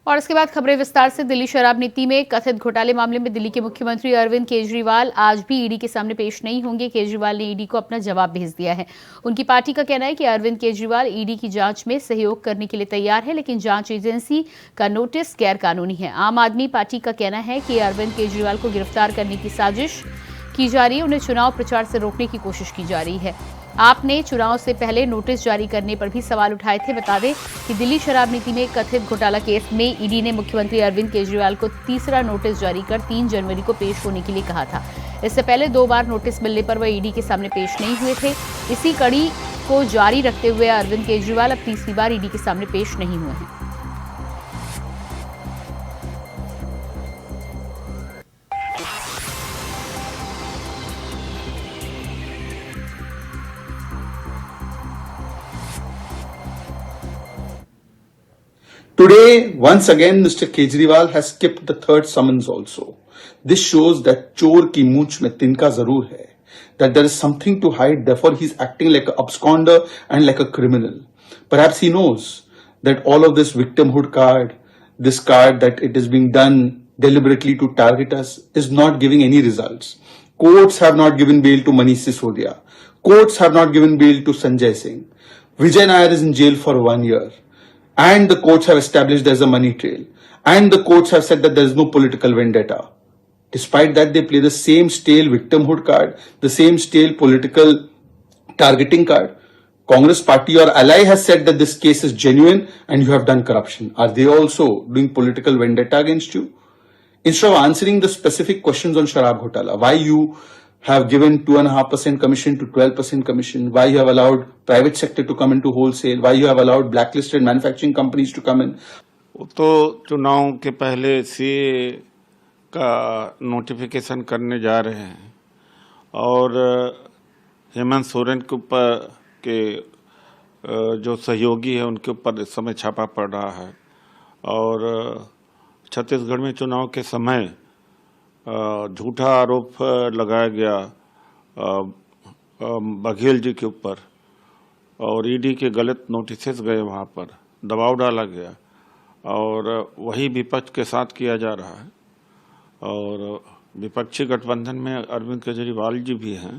और इसके बाद खबरें विस्तार से। दिल्ली शराब नीति में कथित घोटाले मामले में दिल्ली के मुख्यमंत्री अरविंद केजरीवाल आज भी ईडी के सामने पेश नहीं होंगे। केजरीवाल ने ईडी को अपना जवाब भेज दिया है। उनकी पार्टी का कहना है कि अरविंद केजरीवाल ईडी की जांच में सहयोग करने के लिए तैयार है, लेकिन जांच एजेंसी का नोटिस गैर कानूनी है। आम आदमी पार्टी का कहना है कि अरविंद केजरीवाल को गिरफ्तार करने की साजिश की जा रही है, उन्हें चुनाव प्रचार से रोकने की कोशिश की जा रही है। आपने चुनाव से पहले नोटिस जारी करने पर भी सवाल उठाए थे। बता दें कि दिल्ली शराब नीति में कथित घोटाला केस में ईडी ने मुख्यमंत्री अरविंद केजरीवाल को तीसरा नोटिस जारी कर 3 जनवरी को पेश होने के लिए कहा था। इससे पहले 2 बार नोटिस मिलने पर वह ईडी के सामने पेश नहीं हुए थे। इसी कड़ी को जारी रखते हुए अरविंद केजरीवाल अब तीसरी बार ईडी के सामने पेश नहीं हुए हैं। Today, once again, Mr. Kejriwal has skipped the third summons also. This shows that चोर की मूंछ में तिनका जरूर है, that there is something to hide, therefore he's acting like an absconder and like a criminal. Perhaps he knows that all of this victimhood card, this card that it is being done deliberately to target us, is not giving any results. Courts have not given bail to Manish Sisodia. Courts have not given bail to Sanjay Singh. Vijay Nair is in jail for 1 year. And the courts have established there's a money trail. And the courts have said that there's no political vendetta. Despite that, they play the same stale victimhood card, the same stale political targeting card. Congress party or ally has said that this case is genuine and you have done corruption. Are they also doing political vendetta against you? Instead of answering the specific questions on Sharab Ghotala, why you have given 2.5% commission to 12% commission, why you have allowed private sector to come into wholesale, why you have allowed blacklisted manufacturing companies to come in. तो चुनाव के पहले CA का notification करने जा रहे हैं और हेमंत सोरेन के ऊपर के जो सहयोगी है उनके ऊपर इस समय छापा पड़ रहा है और छत्तीसगढ़ में चुनाव के समय झूठा आरोप लगाया गया बघेल जी के ऊपर और ईडी के गलत नोटिसेस गए, वहाँ पर दबाव डाला गया और वही विपक्ष के साथ किया जा रहा है और विपक्षी गठबंधन में अरविंद केजरीवाल जी भी हैं,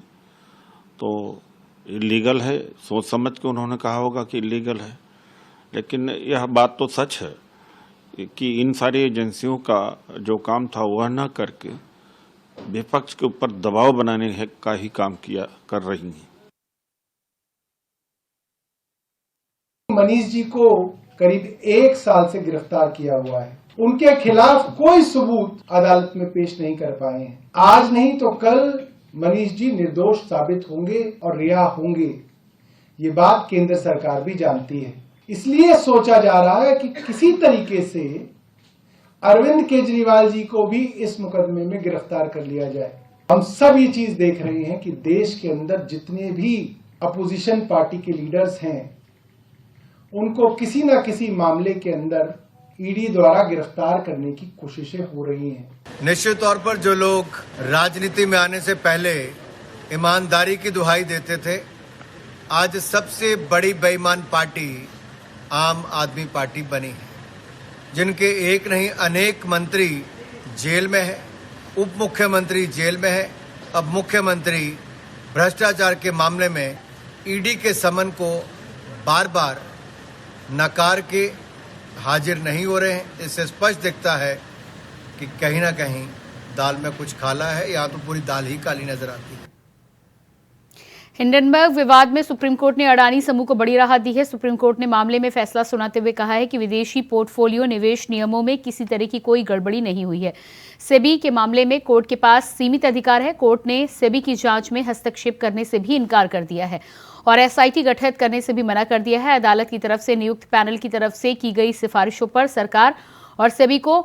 तो इलीगल है। सोच समझ के उन्होंने कहा होगा कि इलीगल है, लेकिन यह बात तो सच है कि इन सारी एजेंसियों का जो काम था वह न करके विपक्ष के ऊपर दबाव बनाने का ही काम कर रही हैं। मनीष जी को करीब 1 साल से गिरफ्तार किया हुआ है। उनके खिलाफ कोई सबूत अदालत में पेश नहीं कर पाए हैं। आज नहीं तो कल मनीष जी निर्दोष साबित होंगे और रिहा होंगे। ये बात केंद्र सरकार भी जानती है। इसलिए सोचा जा रहा है कि किसी तरीके से अरविंद केजरीवाल जी को भी इस मुकदमे में गिरफ्तार कर लिया जाए। हम सब ये चीज देख रहे हैं कि देश के अंदर जितने भी अपोजिशन पार्टी के लीडर्स हैं, उनको किसी न किसी मामले के अंदर ईडी द्वारा गिरफ्तार करने की कोशिशें हो रही हैं। निश्चित तौर पर जो लोग राजनीति में आने से पहले ईमानदारी की दुहाई देते थे, आज सबसे बड़ी बेईमान पार्टी आम आदमी पार्टी बनी है, जिनके एक नहीं अनेक मंत्री जेल में है, उप मुख्यमंत्री जेल में है। अब मुख्यमंत्री भ्रष्टाचार के मामले में ईडी के समन को बार बार नकार के हाजिर नहीं हो रहे हैं। इससे स्पष्ट दिखता है कि कहीं ना कहीं दाल में कुछ काला है, या तो पूरी दाल ही काली नजर आती है। हिंडनबर्ग विवाद में सुप्रीम कोर्ट ने अडानी समूह को बड़ी राहत दी है। सुप्रीम कोर्ट ने मामले में फैसला सुनाते हुए कहा है कि विदेशी पोर्टफोलियो निवेश नियमों में किसी तरह की कोई गड़बड़ी नहीं हुई है। सेबी के मामले में कोर्ट के पास सीमित अधिकार है। कोर्ट ने सेबी की जांच में हस्तक्षेप करने से भी इनकार कर दिया है और एसआईटी गठित करने से भी मना कर दिया है। अदालत की तरफ से नियुक्त पैनल की तरफ से की गई सिफारिशों पर सरकार और सेबी को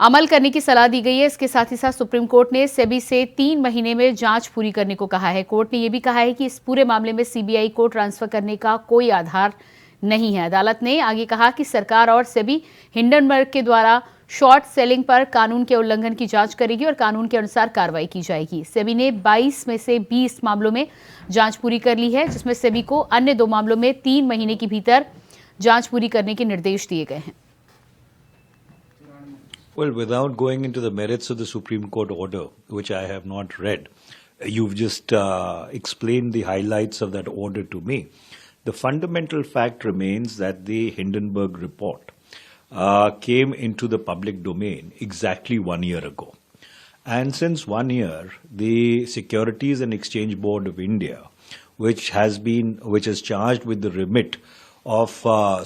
अमल करने की सलाह दी गई है। इसके साथ ही साथ सुप्रीम कोर्ट ने सेबी से 3 महीने में जांच पूरी करने को कहा है। कोर्ट ने यह भी कहा है कि इस पूरे मामले में सीबीआई को ट्रांसफर करने का कोई आधार नहीं है। अदालत ने आगे कहा कि सरकार और सेबी हिंडनबर्ग के द्वारा शॉर्ट सेलिंग पर कानून के उल्लंघन की जांच करेगी और कानून के अनुसार कार्रवाई की जाएगी। सेबी ने 22 में से 20 मामलों में जांच पूरी कर ली है, जिसमें सेबी को अन्य 2 मामलों में 3 महीने के भीतर जांच पूरी करने के निर्देश दिए गए हैं। Well, without going into the merits of the Supreme Court order, which I have not read, you've just explained the highlights of that order to me. The fundamental fact remains that the Hindenburg report came into the public domain exactly 1 year ago. And since 1 year, the Securities and Exchange Board of India, which is charged with the remit of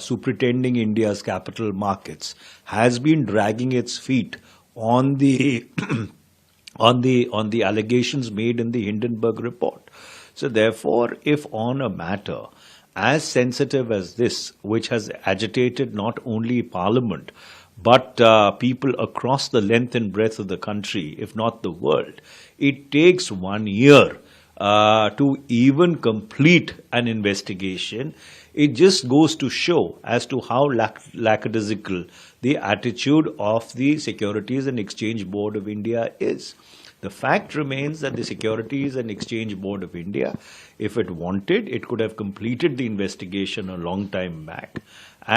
superintending India's capital markets, has been dragging its feet on the on the allegations made in the Hindenburg report. So therefore, if on a matter as sensitive as this, which has agitated not only Parliament, but people across the length and breadth of the country, if not the world, it takes 1 year to even complete an investigation, it just goes to show as to how lackadaisical the attitude of the Securities and Exchange Board of India is. The fact remains that the Securities and Exchange Board of India, if it wanted, it could have completed the investigation a long time back.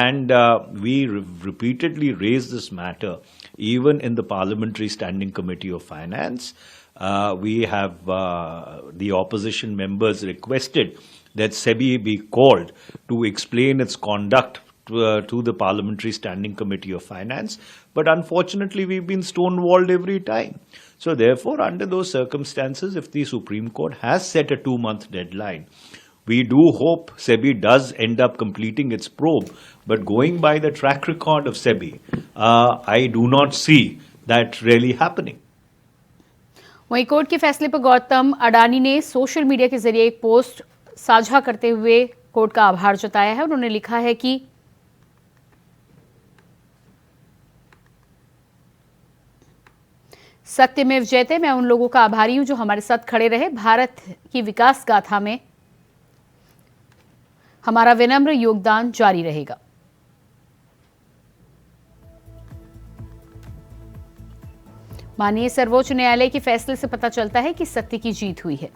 And we repeatedly raised this matter even in the Parliamentary Standing Committee of Finance. We have the opposition members requested that SEBI be called to explain its conduct to the Parliamentary Standing Committee of Finance. But unfortunately, we've been stonewalled every time. So therefore, under those circumstances, if the Supreme Court has set a 2-month deadline, we do hope SEBI does end up completing its probe. But going by the track record of SEBI, I do not see that really happening. वहीं court के फैसले पर गौतम अडानी ने social media के जरिए एक post साझा करते हुए कोर्ट का आभार जताया है। उन्होंने लिखा है कि सत्यमेव जयते, मैं उन लोगों का आभारी हूं जो हमारे साथ खड़े रहे। भारत की विकास गाथा में हमारा विनम्र योगदान जारी रहेगा। माननीय सर्वोच्च न्यायालय के फैसले से पता चलता है कि सत्य की जीत हुई है।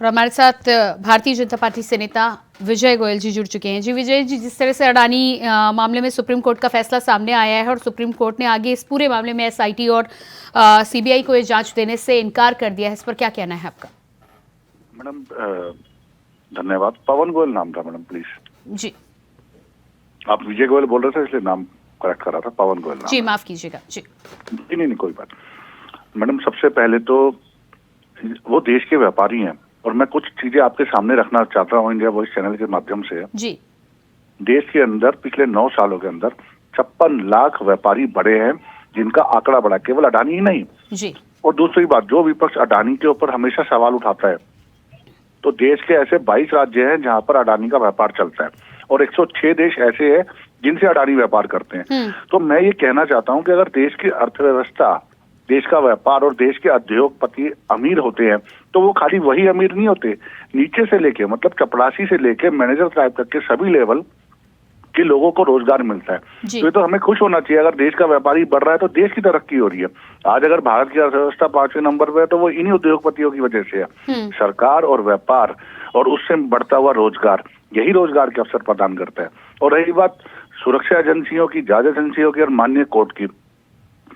और हमारे साथ भारतीय जनता पार्टी से नेता विजय गोयल जी जुड़ चुके हैं। जी विजय जी, जिस तरह से अडानी मामले में सुप्रीम कोर्ट का फैसला सामने आया है और सुप्रीम कोर्ट ने आगे इस पूरे मामले में एसआईटी और सीबीआई को ये जांच देने से इनकार कर दिया है, इस पर क्या कहना है आपका? मैडम धन्यवाद। पवन गोयल नाम था मैडम, प्लीज। जी, आप विजय गोयल बोल रहे थे इसलिए नाम करेक्ट कर रहा था, पवन गोयल नाम। जी माफ कीजिएगा। जी नहीं कोई बात। मैडम सबसे पहले तो वो देश के व्यापारी हैं और मैं कुछ चीजें आपके सामने रखना चाहता हूँ इंडिया वॉइस चैनल के माध्यम से। जी, देश के अंदर पिछले 9 सालों के अंदर 56 लाख व्यापारी बढ़े हैं, जिनका आंकड़ा बढ़ा, केवल अडानी ही नहीं। जी, और दूसरी बात, जो विपक्ष अडानी के ऊपर हमेशा सवाल उठाता है, तो देश के ऐसे 22 राज्य हैं जहां पर अडानी का व्यापार चलता है और 106 देश ऐसे हैं जिनसे अडानी व्यापार करते हैं। तो मैं ये कहना चाहता हूं कि अगर देश की अर्थव्यवस्था, देश का व्यापार और देश के उद्योगपति अमीर होते हैं तो वो खाली वही अमीर नहीं होते, नीचे से लेके मतलब चपरासी से लेके मैनेजर टाइप तक के सभी लेवल के लोगों को रोजगार मिलता है। तो ये तो हमें खुश होना चाहिए। अगर देश का व्यापारी बढ़ रहा है तो देश की तरक्की हो रही है। आज अगर भारत की अर्थव्यवस्था 5वें नंबर पे है तो वो इन्हीं उद्योगपतियों की वजह से है। सरकार और व्यापार और उससे बढ़ता हुआ रोजगार, यही रोजगार के अवसर प्रदान करता है। और रही बात सुरक्षा एजेंसियों की, जांच एजेंसियों की और माननीय कोर्ट की,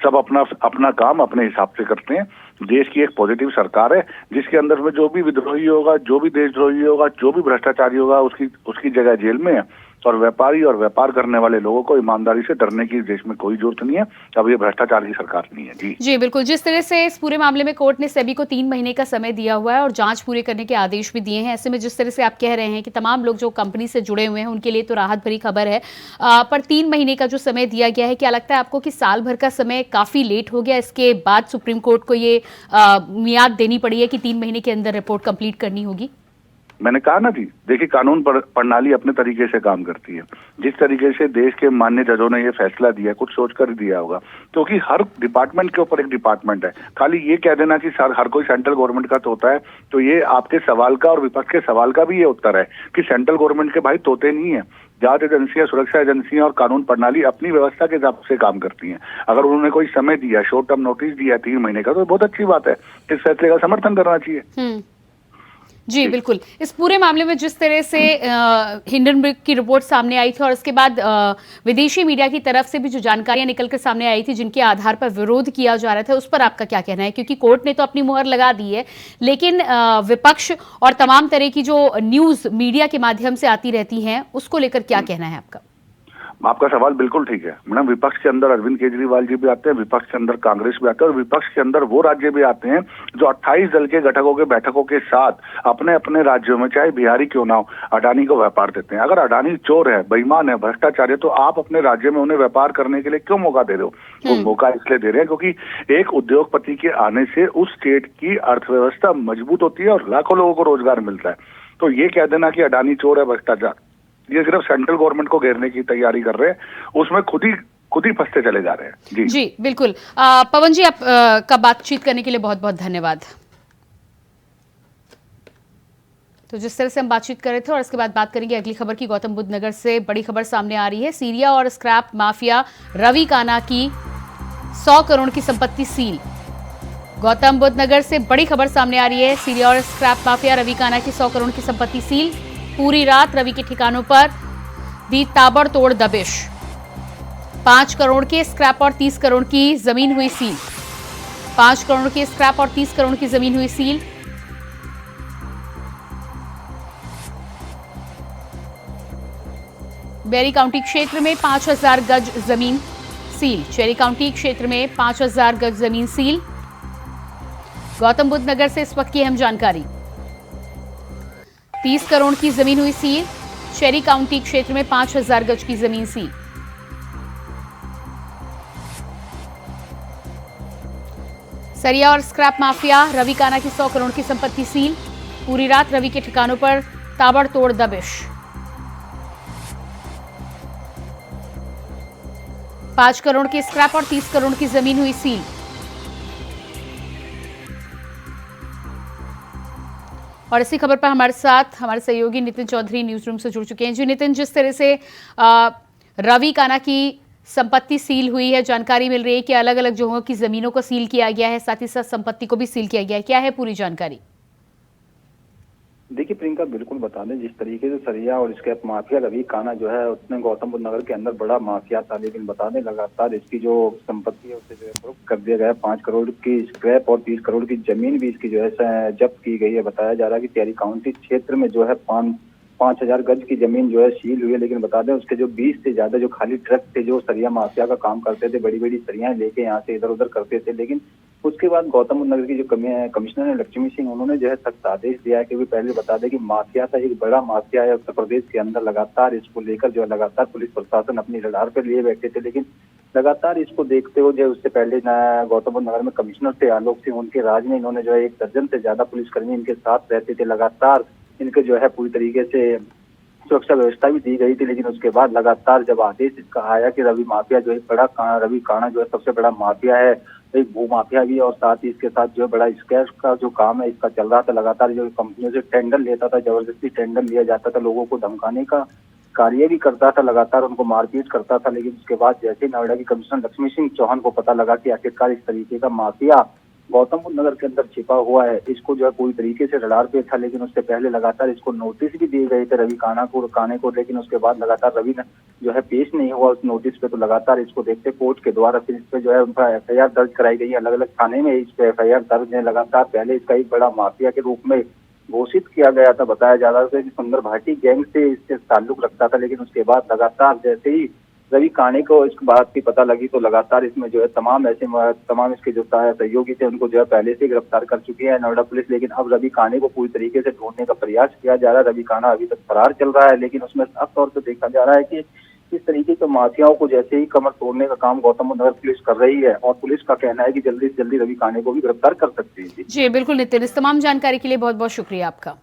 सब अपना काम अपने हिसाब से करते हैं। देश की एक पॉजिटिव सरकार है जिसके अंदर में जो भी विद्रोही होगा, जो भी देशद्रोही होगा, जो भी भ्रष्टाचारी होगा, उसकी जगह जेल में है। और व्यापारी और व्यापार करने वाले लोगों को ईमानदारी से डरने की देश में कोई जरूरत नहीं है। अब ये भ्रष्टाचार की सरकार नहीं है। जी बिल्कुल। जिस तरह से इस पूरे मामले में कोर्ट ने सेबी को 3 महीने का समय दिया हुआ है और जांच पूरे करने के आदेश भी दिए हैं, ऐसे में जिस तरह से आप कह रहे हैं कि तमाम लोग जो कंपनी से जुड़े हुए हैं उनके लिए तो राहत भरी खबर है, पर 3 महीने का जो समय दिया गया है, क्या लगता है आपको कि साल भर का समय काफी लेट हो गया? इसके बाद सुप्रीम कोर्ट को ये मियाद देनी पड़ी है कि 3 महीने के अंदर रिपोर्ट कंप्लीट करनी होगी? मैंने कहा ना जी, देखिए कानून प्रणाली अपने तरीके से काम करती है। जिस तरीके से देश के मान्य जजों ने ये फैसला दिया, कुछ सोच कर दिया होगा, क्योंकि हर डिपार्टमेंट के ऊपर एक डिपार्टमेंट है। खाली ये कह देना कि हर कोई सेंट्रल गवर्नमेंट का तोता है, तो ये आपके सवाल का और विपक्ष के सवाल का भी ये उत्तर है कि सेंट्रल गवर्नमेंट के भाई तोते नहीं है। जांच एजेंसियां, सुरक्षा एजेंसियां और कानून प्रणाली अपनी व्यवस्था के हिसाब से काम करती हैं। अगर उन्होंने कोई समय दिया, शॉर्ट टर्म नोटिस दिया 3 महीने का, तो बहुत अच्छी बात है। इस फैसले का समर्थन करना चाहिए। जी बिल्कुल। इस पूरे मामले में जिस तरह से हिंडनबर्ग की रिपोर्ट सामने आई थी और उसके बाद विदेशी मीडिया की तरफ से भी जो जानकारियां निकल कर सामने आई थी जिनके आधार पर विरोध किया जा रहा था, उस पर आपका क्या कहना है? क्योंकि कोर्ट ने तो अपनी मुहर लगा दी है, लेकिन विपक्ष और तमाम तरह की जो न्यूज मीडिया के माध्यम से आती रहती हैं, उसको लेकर क्या कहना है आपका? आपका सवाल बिल्कुल ठीक है मैडम। विपक्ष के अंदर अरविंद केजरीवाल जी भी आते हैं, विपक्ष के अंदर कांग्रेस भी आते हैं और विपक्ष के अंदर वो राज्य भी आते हैं जो 28 दल के घटकों के बैठकों के साथ अपने अपने राज्यों में, चाहे बिहारी क्यों ना हो, अडानी को व्यापार देते हैं। अगर अडानी चोर है, बेईमान है, भ्रष्टाचारी है, तो आप अपने राज्य में उन्हें व्यापार करने के लिए क्यों मौका दे रहे हो? वो मौका इसलिए दे रहे हैं क्योंकि एक उद्योगपति के आने से उस स्टेट की अर्थव्यवस्था मजबूत होती है और लाखों लोगों को रोजगार मिलता है। तो ये कह देना कि अडानी चोर है, भ्रष्टाचार, ये सिर्फ सेंट्रल गवर्नमेंट को घेरने की तैयारी कर रहे हैं, उसमें खुद ही फंसते चले जा रहे हैं। जी बिल्कुल। पवन जी, आप का बातचीत करने के लिए बहुत बहुत धन्यवाद। तो जिस तरह से हम बातचीत कर रहे थे और इसके बाद बात करेंगे अगली खबर की। गौतम बुद्ध नगर से बड़ी खबर सामने आ रही है। सीरिया और स्क्रैप माफिया रवि काना की 100 करोड़ की संपत्ति सील। गौतम बुद्ध नगर से बड़ी खबर सामने आ रही है। सीरिया और स्क्रैप माफिया रवि काना की 100 करोड़ की संपत्ति सील। पूरी रात रवि के ठिकानों पर दी ताबड़तोड़ दबिश। 5 करोड़ के स्क्रैप और 30 करोड़ की जमीन हुई सील। 5 करोड़ के स्क्रैप और 30 करोड़ की जमीन हुई सील। बेरी काउंटी क्षेत्र में 5000 गज जमीन सील। चेरी काउंटी क्षेत्र में 5000 गज जमीन सील। गौतम बुद्ध नगर से इस वक्त की अहम जानकारी। 30 करोड़ की जमीन हुई सील। चेरी काउंटी क्षेत्र में 5000 गज की जमीन सील। सरिया और स्क्रैप माफिया रवि काना की 100 करोड़ की संपत्ति सील। पूरी रात रवि के ठिकानों पर ताबड़तोड़ दबिश। 5 करोड़ के स्क्रैप और 30 करोड़ की जमीन हुई सील। और इसी खबर पर हमारे साथ हमारे सहयोगी नितिन चौधरी न्यूज रूम से जुड़ चुके हैं। जी नितिन, जिस तरह से रवि काना की संपत्ति सील हुई है, जानकारी मिल रही है कि अलग अलग जगहों की जमीनों को सील किया गया है, साथ ही साथ संपत्ति को भी सील किया गया है। क्या है पूरी जानकारी? देखिए प्रियंका, बिल्कुल बता दें, जिस तरीके से सरिया और स्क्रैप माफिया रवि काना जो है उसने गौतम बुद्ध नगर के अंदर बड़ा माफिया था, लेकिन बता दें लगातार इसकी जो संपत्ति है उसे जो है फरोख्त कर दिया गया। 5 करोड़ की स्क्रैप और 30 करोड़ की जमीन भी इसकी जो है जब्त की गई है। बताया जा रहा है कि चेरी काउंटी क्षेत्र में जो है 5000 गज की जमीन जो है सील हुई है, लेकिन बता दें उसके जो 20 से ज्यादा जो खाली ट्रक थे जो सरिया माफिया का काम करते थे, बड़ी बड़ी सरियाएं लेके यहाँ से इधर उधर करते थे। लेकिन उसके बाद गौतम बुद्ध नगर की जो कमिश्नर है लक्ष्मी सिंह, उन्होंने जो है सख्त आदेश दिया है कि वे पहले बता दें कि माफिया था, एक बड़ा माफिया है उत्तर प्रदेश के अंदर। लगातार इसको लेकर जो है लगातार पुलिस प्रशासन अपनी रडार पर लिए बैठे थे, लेकिन लगातार इसको देखते हुए जो उससे पहले गौतम बुद्ध नगर में कमिश्नर थे आलोक सिंह, उनके राज में इन्होंने जो है 1 दर्जन से ज्यादा पुलिसकर्मी इनके साथ रहते थे। लगातार इनके जो है पूरी तरीके से सुरक्षा व्यवस्था भी दी गई थी, लेकिन उसके बाद लगातार जब आदेश इसका आया कि रवि माफिया जो है रवि काना जो है सबसे बड़ा माफिया है, एक भू माफिया भी है और साथ ही इसके साथ जो बड़ा स्कैम का जो काम है इसका चल रहा था। लगातार जो कंपनियों से टेंडर लेता था, जबरदस्ती टेंडर लिया जाता था, लोगों को धमकाने का कार्य भी करता था, लगातार उनको मारपीट करता था। लेकिन उसके बाद जैसे नोएडा की कमिश्नर लक्ष्मी सिंह चौहान को पता लगा कि आखिरकार इस तरीके का माफिया गौतम बुद्ध नगर के अंदर छिपा हुआ है, इसको जो है पूरी तरीके से रडार पे था, लेकिन उससे पहले लगातार इसको नोटिस भी दिए गए थे रवि काने को, लेकिन उसके बाद लगातार रवि जो है पेश नहीं हुआ उस नोटिस पे। तो लगातार इसको देखते कोर्ट के द्वारा फिर इस पे जो है FIR दर्ज कराई गई है, अलग अलग थाने में इस पे FIR दर्ज है। लगातार पहले इसका एक बड़ा माफिया के रूप में घोषित किया गया था, बताया जा रहा था कि सुंदर भाटी गैंग से इससे ताल्लुक रखता था, लेकिन उसके बाद लगातार जैसे ही रवि काने को इस बात की पता लगी तो लगातार इसमें जो है तमाम इसके जो सहयोगी थे उनको जो है पहले से गिरफ्तार कर चुकी है नोएडा पुलिस। लेकिन अब रवि काने को पूरी तरीके से ढूंढने का प्रयास किया जा रहा है। रवि काना अभी तक फरार चल रहा है, लेकिन उसमें साफ तौर पर देखा जा रहा है कि इस तरीके के माफियाओं को जैसे ही कमर तोड़ने का काम गौतम बुद्ध नगर पुलिस कर रही है और पुलिस का कहना है कि जल्दी से जल्दी रवि काने को भी गिरफ्तार कर सकती है। जी बिल्कुल नितिन, इस तमाम जानकारी के लिए बहुत बहुत शुक्रिया आपका।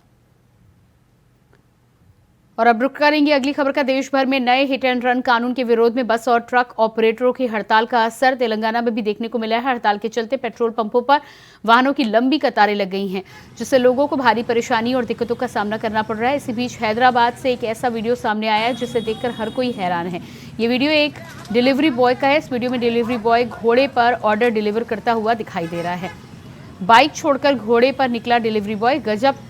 और अब रुक करेंगे अगली खबर का। देश भर में नए हिट एंड रन कानून के विरोध में बस और ट्रक ऑपरेटरों की हड़ताल का असर तेलंगाना में भी देखने को मिला है। हड़ताल के चलते पेट्रोल पंपों पर वाहनों की लंबी कतारें लग गई हैं, जिससे लोगों को भारी परेशानी और दिक्कतों का सामना करना पड़ रहा है। इसी बीच हैदराबाद से एक ऐसा वीडियो सामने आया है जिसे देखकर हर कोई हैरान है। ये वीडियो एक डिलीवरी बॉय का है। इस वीडियो में डिलीवरी बॉय घोड़े पर ऑर्डर डिलीवर करता हुआ दिखाई दे रहा है। बाइक छोड़कर घोड़े पर निकला डिलीवरी बॉय। गजब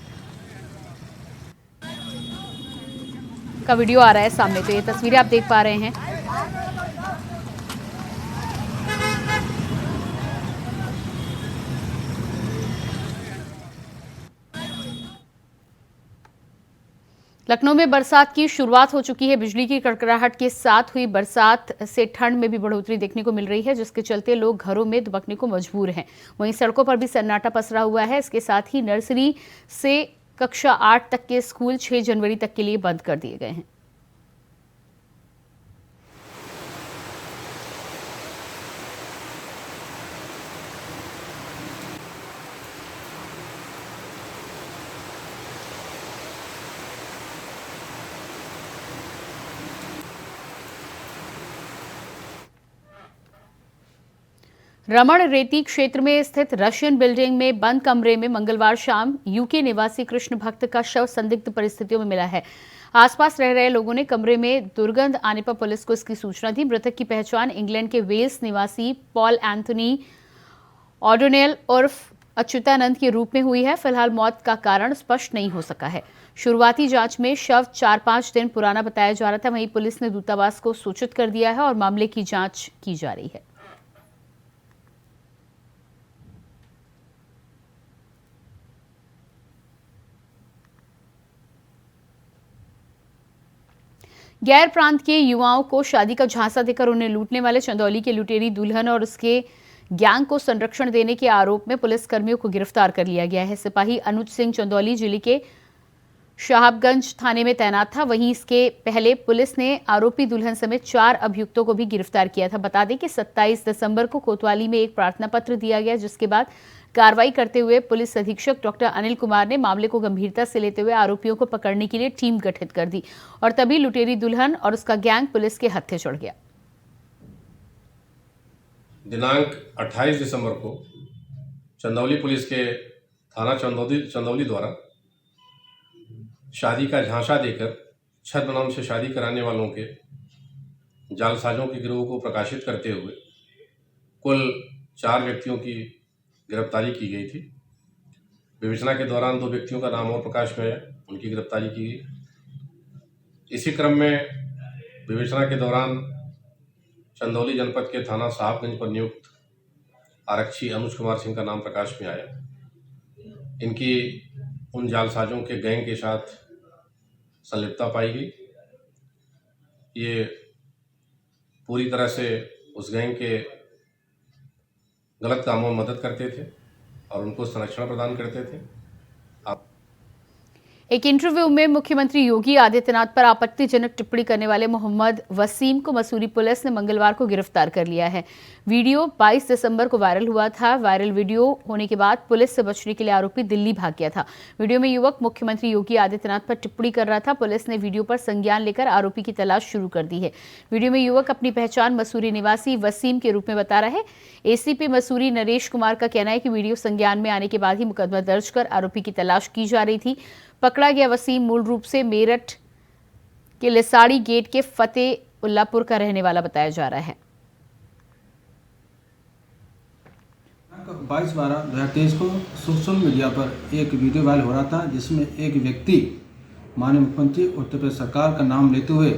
का वीडियो आ रहा है सामने, तो ये तस्वीरें आप देख पा रहे हैं। लखनऊ में बरसात की शुरुआत हो चुकी है। बिजली की कड़कड़ाहट के साथ हुई बरसात से ठंड में भी बढ़ोतरी देखने को मिल रही है, जिसके चलते लोग घरों में दुबकने को मजबूर हैं। वहीं सड़कों पर भी सन्नाटा पसरा हुआ है। इसके साथ ही नर्सरी से कक्षा 8 तक के स्कूल 6 जनवरी तक के लिए बंद कर दिए गए हैं। रमण रेती क्षेत्र में स्थित रशियन बिल्डिंग में बंद कमरे में मंगलवार शाम यूके निवासी कृष्ण भक्त का शव संदिग्ध परिस्थितियों में मिला है। आसपास रह रहे लोगों ने कमरे में दुर्गंध आने पर पुलिस को इसकी सूचना दी। मृतक की पहचान इंग्लैंड के वेल्स निवासी पॉल एंथनी ऑडोनेल उर्फ अच्युतानंद के रूप में हुई है। फिलहाल मौत का कारण स्पष्ट नहीं हो सका है। शुरुआती जांच में शव 4-5 दिन पुराना बताया जा रहा था। वहीं पुलिस ने दूतावास को सूचित कर दिया है और मामले की जांच की जा रही है। गैर प्रांत के युवाओं को शादी का झांसा देकर उन्हें लूटने वाले चंदौली के लुटेरी दुल्हन और उसके गैंग को संरक्षण देने के आरोप में पुलिस कर्मियों को गिरफ्तार कर लिया गया है। सिपाही अनुज सिंह चंदौली जिले के शाहबगंज थाने में तैनात था। वहीं इसके पहले पुलिस ने आरोपी दुल्हन समेत 4 अभियुक्तों को भी गिरफ्तार किया था। बता दें कि 27 दिसंबर को कोतवाली में एक प्रार्थना पत्र दिया गया, जिसके बाद कार्रवाई करते हुए पुलिस अधीक्षक डॉक्टर अनिल कुमार ने मामले को गंभीरता से लेते हुए आरोपियों को पकड़ने के लिए टीम गठित कर दी और तभी लुटेरी दुल्हन और उसका गैंग पुलिस के हत्थे चढ़ गया। दिनांक 28 दिसंबर को चंदौली पुलिस के थाना चंदौली द्वारा शादी का झांसा देकर छद्म से शादी कराने वालों के जालसाजों के गिरोह को प्रकाशित करते हुए कुल 4 व्यक्तियों की गिरफ्तारी की गई थी। विवेचना के दौरान 2 व्यक्तियों का नाम और प्रकाश में आया, उनकी गिरफ्तारी की गई। इसी क्रम में विवेचना के दौरान चंदौली जनपद के थाना साहबगंज पर नियुक्त आरक्षी अनुज कुमार सिंह का नाम प्रकाश में आया। इनकी उन जालसाजों के गैंग के साथ संलिप्तता पाई गई। ये पूरी तरह से उस गैंग के गलत कामों में मदद करते थे और उनको संरक्षण प्रदान करते थे। एक इंटरव्यू में मुख्यमंत्री योगी आदित्यनाथ पर आपत्तिजनक टिप्पणी करने वाले मोहम्मद वसीम को मसूरी पुलिस ने मंगलवार को गिरफ्तार कर लिया है। वीडियो 22 दिसंबर को वायरल हुआ था। वायरल वीडियो होने के बाद पुलिस से बचने के लिए आरोपी दिल्ली भाग गया था। वीडियो में युवक मुख्यमंत्री योगी आदित्यनाथ पर टिप्पणी कर रहा था। पुलिस ने वीडियो पर संज्ञान लेकर आरोपी की तलाश शुरू कर दी है। वीडियो में युवक अपनी पहचान मसूरी निवासी वसीम के रूप में बता रहा है। एसीपी मसूरी नरेश कुमार का कहना है कि वीडियो संज्ञान में आने के बाद ही मुकदमा दर्ज कर आरोपी की तलाश की जा रही थी। पकड़ा गया वसीम मूल रूप से मेरठ के लिसाड़ी गेट के फतेउल्लापुर का रहने वाला बताया जा रहा है। 22/12/2023 को सोशल मीडिया पर एक वीडियो वायरल हो रहा था, जिसमें एक व्यक्ति माननीय मुख्यमंत्री उत्तर प्रदेश सरकार का नाम लेते हुए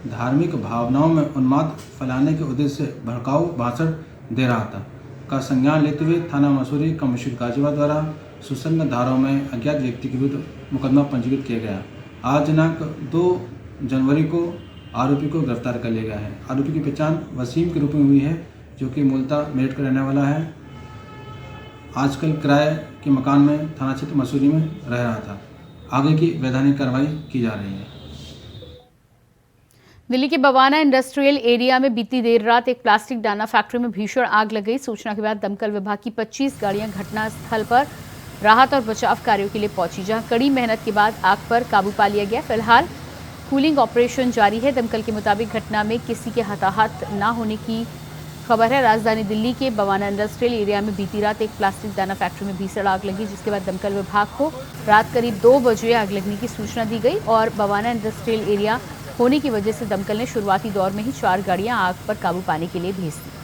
धार्मिक भावनाओं में उन्माद फैलाने के उद्देश्य से भड़काऊ भाषण दे रहा था। का संज्ञान लेते हुए थाना मसूरी कमिश्नर गाजियाबाद द्वारा सुसंगत धाराओं में अज्ञात व्यक्ति के विरुद्ध मुकदमा पंजीकृत किया गया। आज दिनांक 2 जनवरी को आरोपी को गिरफ्तार कर लिया गया है। आरोपी की पहचान वसीम के रूप में हुई है, जो कि मूलतः मेरठ का रहने वाला है। आजकल किराए के मकान में थाना क्षेत्र मसूरी में रह रहा था। आगे की वैधानिक कार्रवाई की जा रही है। दिल्ली के बवाना इंडस्ट्रियल एरिया में बीती देर रात एक प्लास्टिक दाना फैक्ट्री में भीषण आग लग गई। सूचना के बाद दमकल विभाग की 25 गाड़ियां घटनास्थल पर राहत और बचाव कार्यों के लिए पहुंची, जहां कड़ी मेहनत के बाद आग पर काबू पा लिया गया। फिलहाल कूलिंग ऑपरेशन जारी है। दमकल के मुताबिक घटना में किसी के हताहत ना होने की खबर है। राजधानी दिल्ली के बवाना इंडस्ट्रियल एरिया में बीती रात एक प्लास्टिक दाना फैक्ट्री में भीषण आग लगी, जिसके बाद दमकल विभाग को रात करीब 2 बजे आग लगने की सूचना दी गई और बवाना इंडस्ट्रियल एरिया होने की वजह से दमकल ने शुरुआती दौर में ही 4 गाड़ियां आग पर काबू पाने के लिए भेज दी।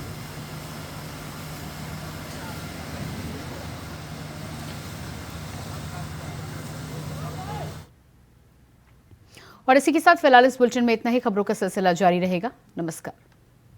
और इसी के साथ फिलहाल इस बुलेटिन में इतना ही। खबरों का सिलसिला जारी रहेगा। नमस्कार।